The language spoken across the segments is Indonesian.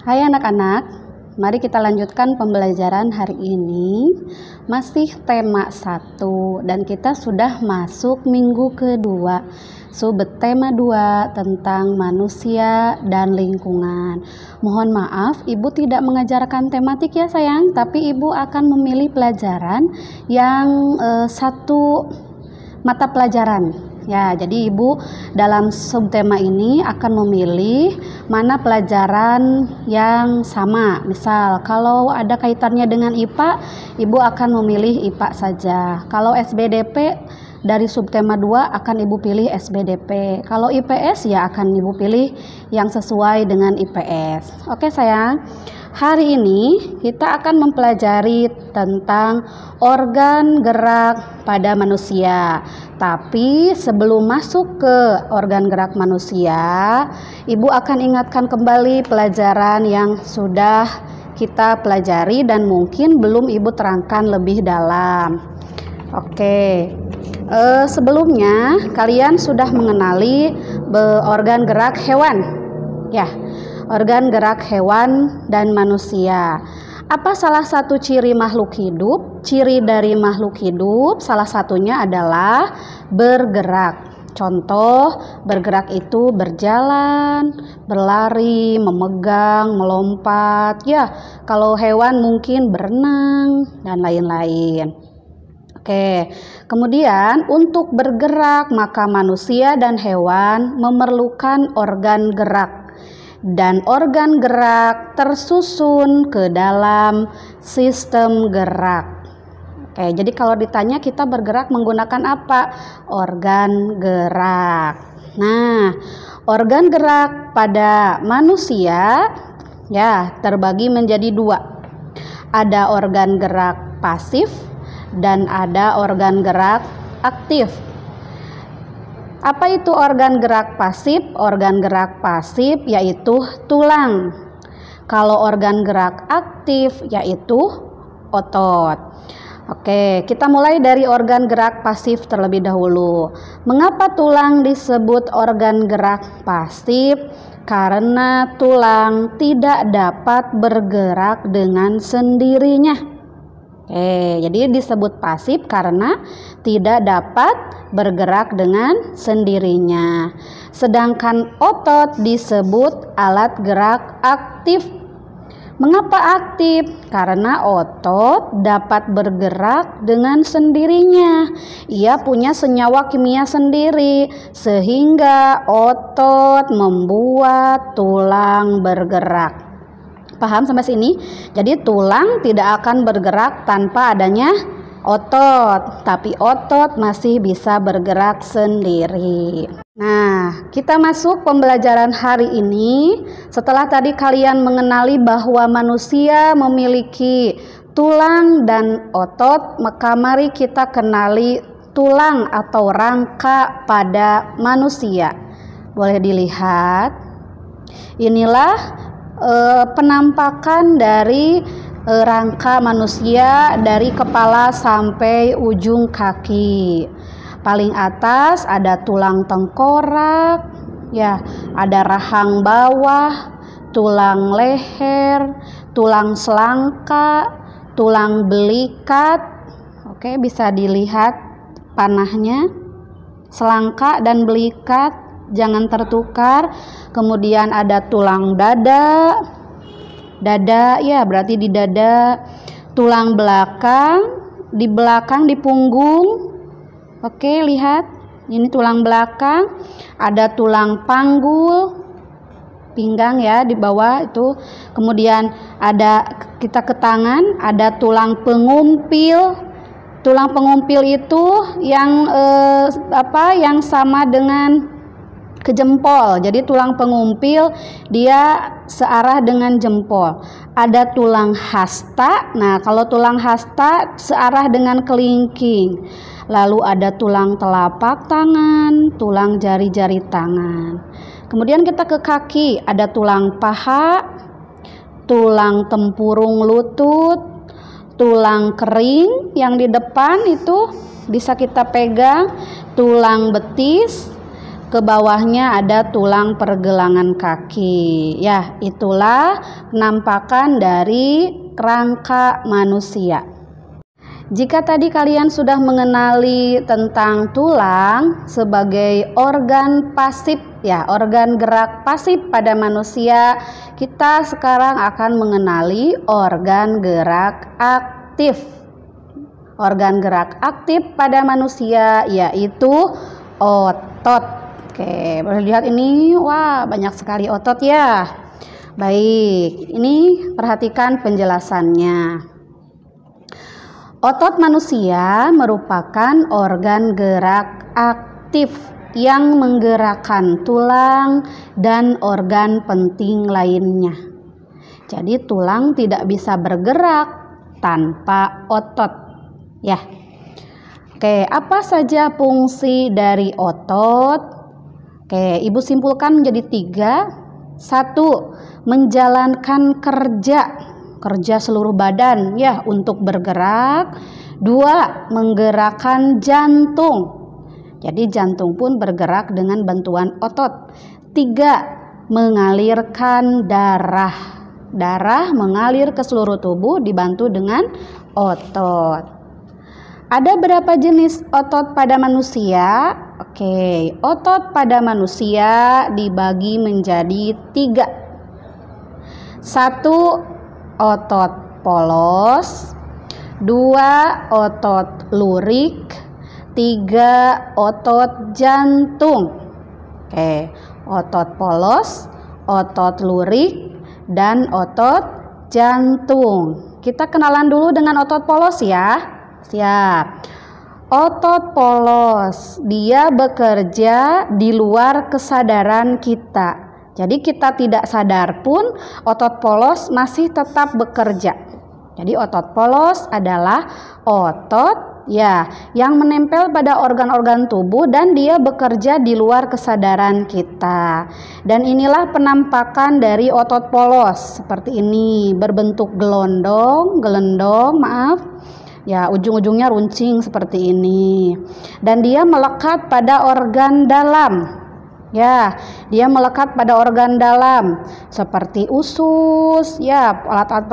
Hai anak-anak, mari kita lanjutkan pembelajaran hari ini. Masih tema 1 dan kita sudah masuk minggu kedua. Subtema 2 tentang manusia dan lingkungan. Mohon maaf, Ibu tidak mengajarkan tematik ya sayang, tapi Ibu akan memilih pelajaran yang satu mata pelajaran. Ya, jadi Ibu dalam subtema ini akan memilih mana pelajaran yang sama. Misal, kalau ada kaitannya dengan IPA, Ibu akan memilih IPA saja. Kalau SBDP dari subtema 2 akan Ibu pilih SBDP. Kalau IPS ya akan Ibu pilih yang sesuai dengan IPS. Oke sayang. Hari ini kita akan mempelajari tentang organ gerak pada manusia. Tapi sebelum masuk ke organ gerak manusia, Ibu akan ingatkan kembali pelajaran yang sudah kita pelajari dan mungkin belum Ibu terangkan lebih dalam. Oke, sebelumnya kalian sudah mengenali organ gerak hewan, ya. Organ gerak hewan dan manusia. Apa salah satu ciri makhluk hidup? Ciri dari makhluk hidup salah satunya adalah bergerak. Contoh, bergerak itu berjalan, berlari, memegang, melompat. Ya, kalau hewan mungkin berenang dan lain-lain. Oke, kemudian untuk bergerak maka manusia dan hewan memerlukan organ gerak. Dan organ gerak tersusun ke dalam sistem gerak. Oke, jadi kalau ditanya kita bergerak menggunakan apa? Organ gerak. Nah, organ gerak pada manusia ya terbagi menjadi 2. Ada organ gerak pasif dan ada organ gerak aktif. Apa itu organ gerak pasif? Organ gerak pasif yaitu tulang. Kalau organ gerak aktif yaitu otot. Oke, kita mulai dari organ gerak pasif terlebih dahulu. Mengapa tulang disebut organ gerak pasif? Karena tulang tidak dapat bergerak dengan sendirinya. Jadi disebut pasif karena tidak dapat bergerak dengan sendirinya. Sedangkan otot disebut alat gerak aktif. Mengapa aktif? Karena otot dapat bergerak dengan sendirinya. Ia punya senyawa kimia sendiri sehingga otot membuat tulang bergerak. Paham sampai sini? Jadi tulang tidak akan bergerak tanpa adanya otot, tapi otot masih bisa bergerak sendiri. Nah, kita masuk pembelajaran hari ini. Setelah tadi kalian mengenali bahwa manusia memiliki tulang dan otot, maka mari kita kenali tulang atau rangka pada manusia. Boleh dilihat. Inilah penampakan dari rangka manusia dari kepala sampai ujung kaki. Paling atas ada tulang tengkorak, ya, ada rahang bawah, tulang leher, tulang selangka, tulang belikat. Oke, bisa dilihat panahnya. Selangka dan belikat jangan tertukar. Kemudian ada tulang dada. Dada ya berarti di dada. Tulang belakang di punggung. Oke, lihat. Ini tulang belakang. Ada tulang panggul. Pinggang ya di bawah itu. Kemudian ada kita ke tangan, ada tulang pengumpil. Tulang pengumpil itu yang yang sama dengan ke jempol. Jadi tulang pengumpil dia searah dengan jempol. Ada tulang hasta. Nah, kalau tulang hasta searah dengan kelingking. Lalu ada tulang telapak tangan, tulang jari-jari tangan. Kemudian kita ke kaki, ada tulang paha, tulang tempurung lutut, tulang kering yang di depan itu bisa kita pegang, tulang betis, ke bawahnya ada tulang pergelangan kaki. Ya, itulah penampakan dari rangka manusia. Jika tadi kalian sudah mengenali tentang tulang sebagai organ pasif, ya, organ gerak pasif pada manusia, kita sekarang akan mengenali organ gerak aktif. Organ gerak aktif pada manusia yaitu otot. Oke, boleh lihat ini, wah banyak sekali otot ya. Baik, ini perhatikan penjelasannya. Otot manusia merupakan organ gerak aktif yang menggerakkan tulang dan organ penting lainnya. Jadi tulang tidak bisa bergerak tanpa otot. Ya. Oke, apa saja fungsi dari otot? Oke, Ibu simpulkan menjadi 3. 1. Menjalankan kerja seluruh badan ya untuk bergerak. 2. Menggerakkan jantung. Jadi jantung pun bergerak dengan bantuan otot. 3. Mengalirkan darah. Darah mengalir ke seluruh tubuh dibantu dengan otot. Ada berapa jenis otot pada manusia? Oke, otot pada manusia dibagi menjadi 3. 1. Otot polos, 2. Otot lurik, 3. Otot jantung. Oke, otot polos, otot lurik, dan otot jantung. Kita kenalan dulu dengan otot polos ya. Siap. Otot polos, dia bekerja di luar kesadaran kita. Jadi kita tidak sadar pun otot polos masih tetap bekerja. Jadi otot polos adalah otot ya yang menempel pada organ-organ tubuh dan dia bekerja di luar kesadaran kita. Dan inilah penampakan dari otot polos seperti ini, berbentuk gelondong, maaf. Ya, ujung-ujungnya runcing seperti ini. Dan dia melekat pada organ dalam. Ya, dia melekat pada organ dalam seperti usus, ya, alat-alat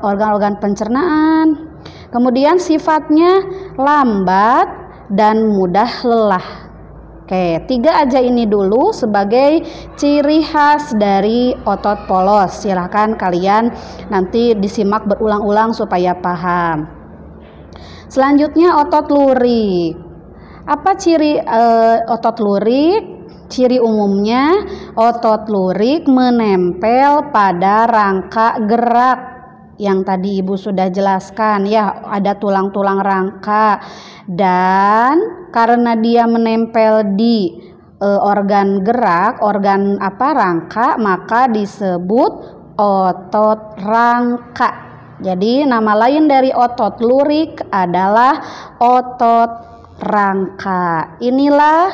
organ-organ pencernaan. Kemudian sifatnya lambat dan mudah lelah. Oke, 3 aja ini dulu sebagai ciri khas dari otot polos. Silahkan kalian nanti disimak berulang-ulang supaya paham. Selanjutnya otot lurik. Apa ciri otot lurik? Ciri umumnya otot lurik menempel pada rangka gerak yang tadi Ibu sudah jelaskan ya, ada tulang-tulang rangka, dan karena dia menempel di organ gerak, organ rangka, maka disebut otot rangka. Jadi nama lain dari otot lurik adalah otot rangka. Inilah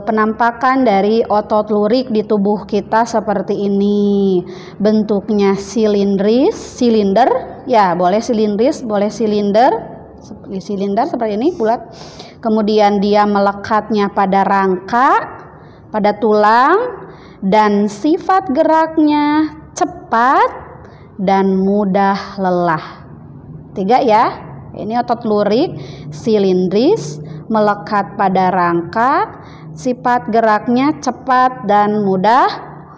penampakan dari otot lurik di tubuh kita seperti ini. Bentuknya silinder, ya boleh silindris, boleh silinder seperti ini, bulat. Kemudian dia melekatnya pada rangka, pada tulang, dan sifat geraknya cepat dan mudah lelah. 3 ya. Ini otot lurik, silindris, melekat pada rangka, sifat geraknya cepat dan mudah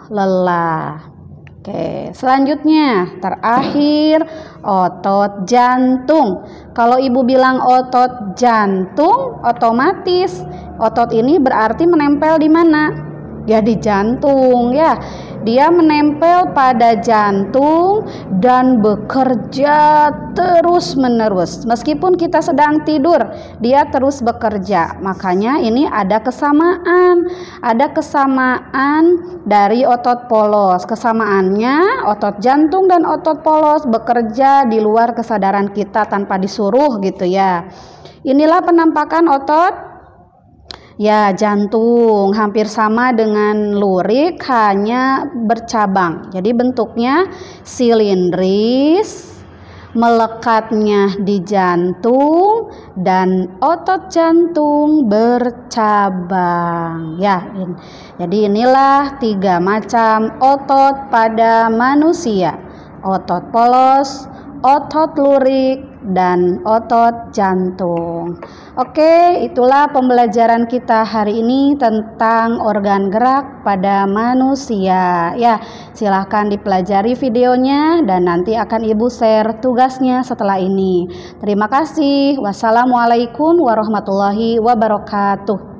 lelah. Oke, selanjutnya terakhir otot jantung. Kalau Ibu bilang otot jantung, otomatis otot ini berarti menempel di mana? Ya di jantung ya. Dia menempel pada jantung dan bekerja terus-menerus. Meskipun kita sedang tidur, dia terus bekerja. Makanya ini ada kesamaan. Ada kesamaan dari otot polos. Kesamaannya otot jantung dan otot polos bekerja di luar kesadaran kita tanpa disuruh gitu ya. Inilah penampakan otot ya jantung, hampir sama dengan lurik, hanya bercabang. Jadi bentuknya silindris, melekatnya di jantung, dan otot jantung bercabang. Ya, jadi inilah 3 macam otot pada manusia: otot polos, otot lurik, dan otot jantung. Oke, itulah pembelajaran kita hari ini tentang organ gerak pada manusia. Ya, silahkan dipelajari videonya dan nanti akan Ibu share tugasnya setelah ini. Terima kasih. Wassalamualaikum warahmatullahi wabarakatuh.